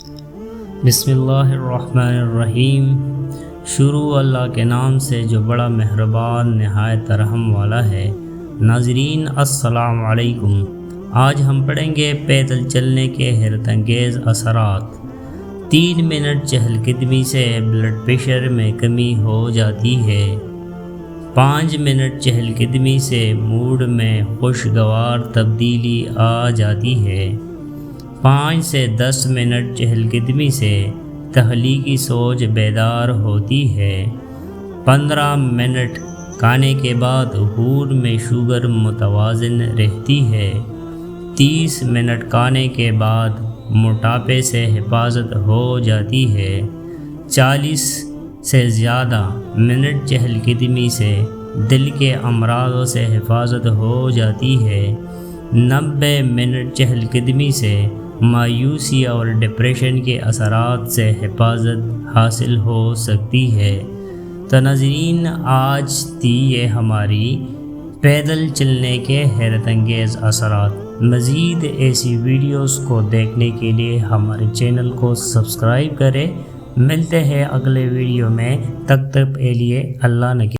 بسم اللہ الرحمن الرحیم۔ شروع اللہ کے نام سے جو بڑا مہربان نہایت رحم والا ہے۔ ناظرین السلام علیکم۔ آج ہم پڑھیں گے پیدل چلنے کے حیرت انگیز اثرات۔ 3 منٹ چہل قدمی سے بلڈ پریشر میں کمی ہو جاتی ہے۔ 5 منٹ چہل قدمی سے موڈ میں خوشگوار تبدیلی آ جاتی ہے۔ 5 سے 10 منٹ چہل قدمی سے تخلیقی سوچ بیدار ہوتی ہے۔ 15 منٹ کھانے کے بعد خون میں شوگر متوازن رہتی ہے۔ 30 منٹ کھانے کے بعد موٹاپے سے حفاظت ہو جاتی ہے۔ 40 سے زیادہ منٹ چہل قدمی سے دل کے امراض سے حفاظت ہو جاتی ہے۔ 90 منٹ چہل قدمی سے مایوسی اور ڈپریشن کے اثرات سے حفاظت حاصل ہو سکتی ہے۔ تو ناظرین، آج تھی یہ ہماری پیدل چلنے کے حیرت انگیز اثرات۔ مزید ایسی ویڈیوز کو دیکھنے کے لیے ہمارے چینل کو سبسکرائب کریں۔ ملتے ہیں اگلے ویڈیو میں، تب تک کے لیے اللہ نگہبان۔